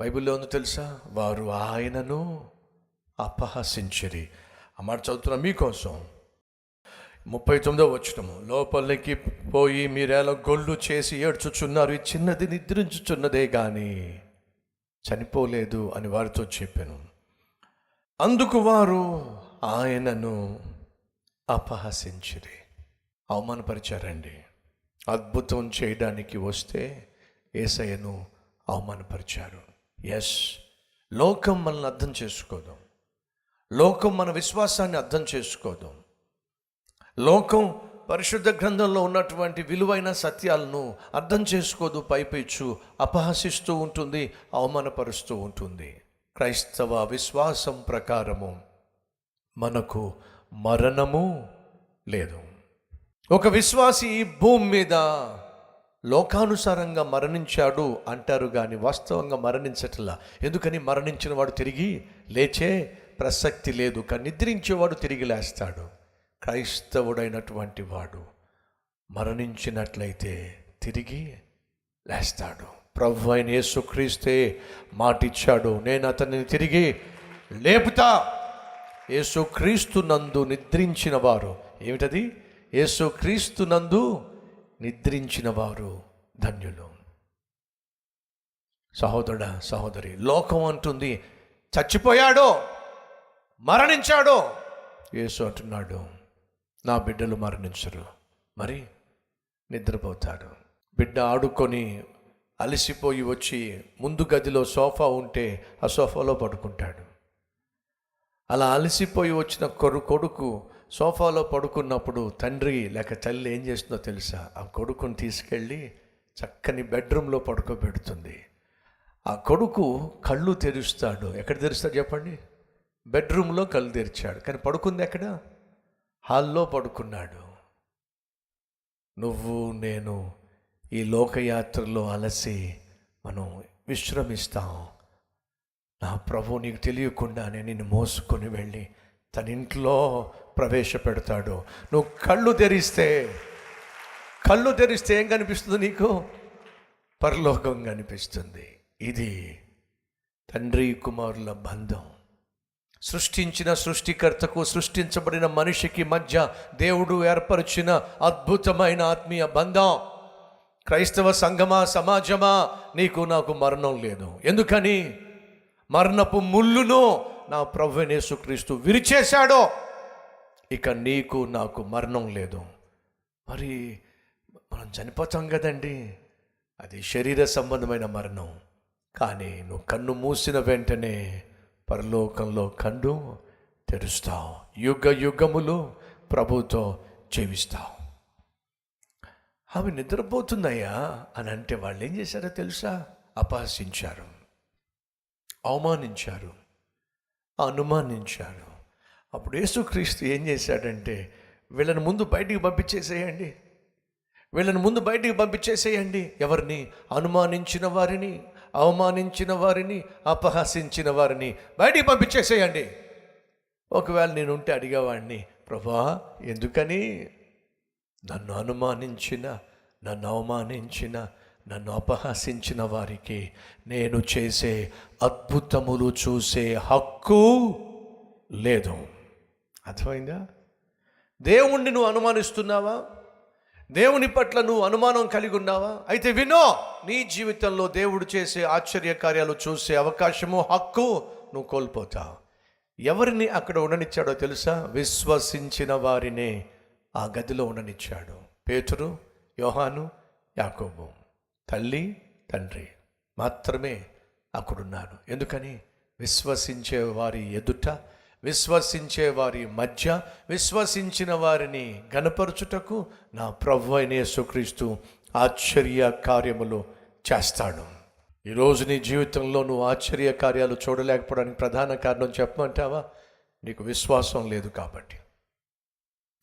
బైబిల్లో ఉంది తెలుసా? వారు ఆయనను అపహసించిరి. ఆ మాట చదువుతున్నా మీకోసం. 39వ వచనము, లోపలికి పోయి మీరేలా గొల్లు చేసి ఏడ్చుచున్నారు, ఈ చిన్నది నిద్రించుచున్నదే గాని చనిపోలేదు అని వారితో చెప్పాను. అందుకు వారు ఆయనను అపహసించిరి, అవమానపరిచారండి. అద్భుతం చేయడానికి వస్తే యేసయ్యను అవమానపరిచారు. ఎస్, లోకం మనల్ని అర్థం చేసుకోదు. లోకం మన విశ్వాసాన్ని అర్థం చేసుకోదు. లోకం పరిశుద్ధ గ్రంథంలో ఉన్నటువంటి విలువైన సత్యాలను అర్థం చేసుకోదు. పైపెచ్చు అపహసిస్తూ ఉంటుంది, అవమానపరుస్తూ ఉంటుంది. క్రైస్తవ విశ్వాసం ప్రకారము మనకు మరణము లేదు. ఒక విశ్వాసి ఈ భూమి మీద లోకానుసారంగా మరణించాడు అంటారు కానీ వాస్తవంగా మరణించట్లా. ఎందుకని? మరణించిన వాడు తిరిగి లేచే ప్రసక్తి లేదు, కానీ నిద్రించేవాడు తిరిగి లేస్తాడు. క్రైస్తవుడైనటువంటి వాడు మరణించినట్లయితే తిరిగి లేస్తాడు. ప్రభు అయిన యేసుక్రీస్తే మాటిచ్చాడు, నేను అతనిని తిరిగి లేపుతా. యేసుక్రీస్తు నందు నిద్రించిన వారు, ఏమిటది? యేసుక్రీస్తు నందు నిద్రించిన వారు ధన్యులు. సహోదరుడా, సహోదరి, లోకం అంటుంది చచ్చిపోయాడో, మరణించాడో. యేసు అంటున్నాడు, నా బిడ్డలు మరణించరు, మరి నిద్రపోతారు. బిడ్డ ఆడుకొని అలసిపోయి వచ్చి ముందు గదిలో సోఫా ఉంటే ఆ సోఫాలో పడుకుంటాడు. అలా అలసిపోయి వచ్చిన కొడుకు సోఫాలో పడుకున్నప్పుడు తండ్రి లేక తల్లి ఏం చేస్తుందో తెలుసా? ఆ కొడుకుని తీసుకెళ్ళి చక్కని బెడ్రూమ్లో పడుకోబెడుతుంది. ఆ కొడుకు కళ్ళు తెరుస్తాడు. ఎక్కడ తెరుస్తాడు చెప్పండి? బెడ్రూమ్లో కళ్ళు తెరిచాడు, కానీ పడుకుంది ఎక్కడ? హాల్లో పడుకున్నాడు. నువ్వు నేను ఈ లోకయాత్రలో అలసి మనం విశ్రమిస్తాం. నా ప్రభు నీకు తెలియకుండానే నిన్ను మోసుకొని వెళ్ళి తన ఇంట్లో ప్రవేశపెడతాడు. నువ్వు కళ్ళు తెరిస్తే ఏం కనిపిస్తుంది నీకు? పరలోకం కనిపిస్తుంది. ఇది తండ్రి కుమారుల బంధం. సృష్టించిన సృష్టికర్తకు సృష్టించబడిన మనిషికి మధ్య దేవుడు ఏర్పరిచిన అద్భుతమైన ఆత్మీయ బంధం. క్రైస్తవ సంఘమా, సమాజమా, నీకు నాకు మరణం లేదు. ఎందుకని? మరణపు ముళ్ళును నా ప్రభువైన యేసుక్రీస్తు విరిచేశాడో, ఇక నీకు నాకు మరణం లేదు. మరి మనం చనిపోతాం కదండి, అది శరీర సంబంధమైన మరణం. కానీ నువ్వు కన్ను మూసిన వెంటనే పరలోకంలో కన్ను తెరుస్తావు, యుగ యుగములు ప్రభుతో జీవిస్తావు. ఆమె నిద్రపోతుందయ్యా అని అంటే వాళ్ళు ఏం చేశారో తెలుసా? అపహసించారు, అవమానించారు, అనుమానించారు. అప్పుడు యేసుక్రీస్తు ఏం చేశాడంటే, వీళ్ళని ముందు బయటికి పంపించేసేయండి. ఎవరిని? అనుమానించిన వారిని, అవమానించిన వారిని, అపహసించిన వారిని బయటికి పంపించేసేయండి. ఒకవేళ నేను ఉంటే అడిగేవాడిని, ప్రభువా ఎందుకని నన్ను అనుమానించిన, నన్ను అవమానించిన, నన్ను అపహసించిన వారికి నేను చేసే అద్భుతములు చూసే హక్కు లేదు. అర్థమైందా? దేవుణ్ణి నువ్వు అనుమానిస్తున్నావా? దేవుని పట్ల నువ్వు అనుమానం కలిగి ఉన్నావా? అయితే వినో, నీ జీవితంలో దేవుడు చేసే ఆశ్చర్య కార్యాలు చూసే అవకాశము, హక్కు నువ్వు కోల్పోతావు. ఎవరిని అక్కడ ఉండనిచ్చాడో తెలుసా? విశ్వసించిన వారినే ఆ గదిలో ఉండనిచ్చాడు. పేతురు, యోహాను, యాకోబు, తల్లి తండ్రి మాత్రమే అక్కడున్నారు. ఎందుకని? విశ్వసించే వారి ఎదుట, విశ్వసించే వారి మధ్య, విశ్వసించిన వారిని గణపరచుటకు నా ప్రభు అయిన యేసుక్రీస్తు ఆశ్చర్య కార్యములు చేస్తాడు. ఈరోజు నీ జీవితంలో నువ్వు ఆశ్చర్య కార్యాలు చూడలేకపోవడానికి ప్రధాన కారణం చెప్పమంటావా? నీకు విశ్వాసం లేదు కాబట్టి,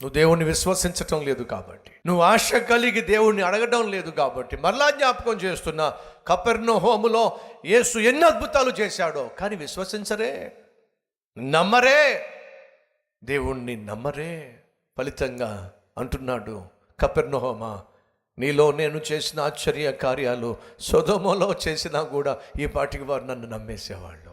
నువ్వు దేవుణ్ణి విశ్వసించటం లేదు కాబట్టి, నువ్వు ఆశ కలిగి దేవుణ్ణి అడగడం లేదు కాబట్టి. మరలా జ్ఞాపకం చేస్తున్నా, కపెర్నహూములో యేసు ఎన్ని అద్భుతాలు చేశాడో, కానీ విశ్వసించరే, నమ్మరే, దేవుణ్ణి నమ్మరే. ఫలితంగా అంటున్నాడు, కపెర్నహూమా నీలో నేను చేసిన ఆశ్చర్య కార్యాలు సొదొమలో చేసినా కూడా ఈ పాటికి వారు నన్ను నమ్మేసేవాళ్ళు.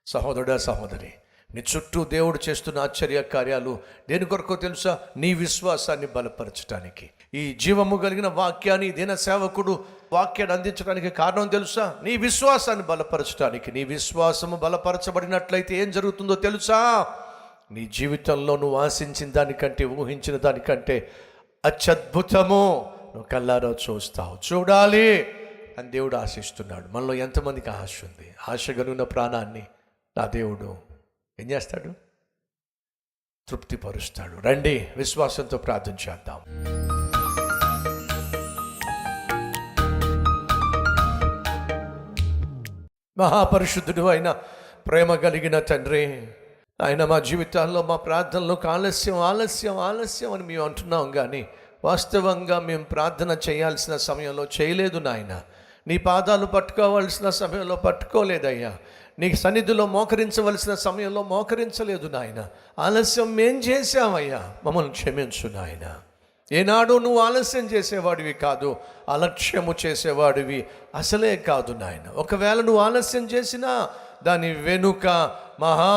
సహోదరుడా, సహోదరి, నీ చుట్టూ దేవుడు చేస్తున్న ఆశ్చర్య కార్యాలు దేని కొరకో తెలుసా? నీ విశ్వాసాన్ని బలపరచడానికి. ఈ జీవము కలిగిన వాక్యాన్ని దిన సేవకుడు వాక్యాన్ని అందించడానికి కారణం తెలుసా? నీ విశ్వాసాన్ని బలపరచడానికి. నీ విశ్వాసము బలపరచబడినట్లయితే ఏం జరుగుతుందో తెలుసా? నీ జీవితంలో నువ్వు ఆశించిన దానికంటే, ఊహించిన దానికంటే అత్యద్భుతము నువ్వు కల్లారా చూస్తావు. చూడాలి అని దేవుడు ఆశిస్తున్నాడు. మనలో ఎంతమందికి ఆశ ఉంది? ఆశ కలిగిన ప్రాణాన్ని నా దేవుడు ఏం చేస్తాడు? తృప్తిపరుస్తాడు. రండి, విశ్వాసంతో ప్రార్థన చేద్దాం. మహాపరిశుద్ధుడు అయిన ప్రేమ కలిగిన తండ్రి, ఆయన మా జీవితాల్లో మా ప్రార్థనలకు ఆలస్యం ఆలస్యం ఆలస్యం అని మేము అంటున్నాం, కానీ వాస్తవంగా మేము ప్రార్థన చేయాల్సిన సమయంలో చేయలేదు నాయన. నీ పాదాలు పట్టుకోవాల్సిన సమయంలో పట్టుకోలేదయ్యా. నీ సన్నిధిలో మోకరించవలసిన సమయంలో మోకరించలేదు నాయన. ఆలస్యం మేం చేశామయ్యా, మమ్మల్ని క్షమించు నాయన. ఏనాడు నువ్వు ఆలస్యం చేసేవాడివి కాదు, అలక్ష్యము చేసేవాడివి అసలే కాదు నాయన. ఒకవేళ నువ్వు ఆలస్యం చేసినా దాని వెనుక మహా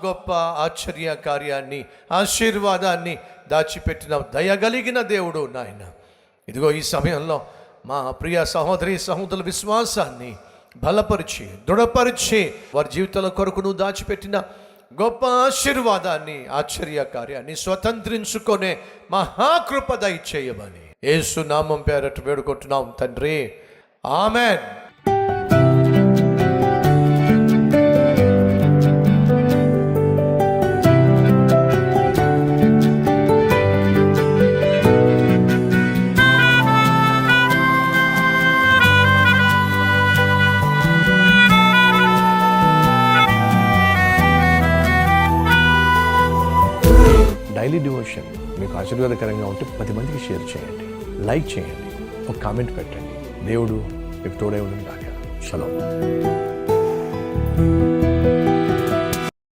గొప్ప ఆశ్చర్య కార్యాన్ని, ఆశీర్వాదాన్ని దాచిపెట్టిన దయగలిగిన దేవుడు నాయన. ఇదిగో ఈ సమయంలో మా ప్రియ సహోదరి సహోదరుల విశ్వాసాన్ని బలపరిచి, దృఢపరిచి, వారి జీవితాల కొరకు నువ్వు దాచిపెట్టిన గొప్ప ఆశీర్వాదాన్ని, ఆశ్చర్య కార్యాన్ని స్వతంత్రించుకునే మహాకృప దయచేయమని యేసు నామం పేరట వేడుకుంటున్నాం తండ్రి. ఆమెన్. డైలీ డివోషన్ మీకు ఆశీర్వాదకరంగా ఉంటే 10 మందికి షేర్ చేయండి, లైక్ చేయండి, ఒక కామెంట్ పెట్టండి. దేవుడు మీకు తోడై ఉండును గాక. షలోమ్.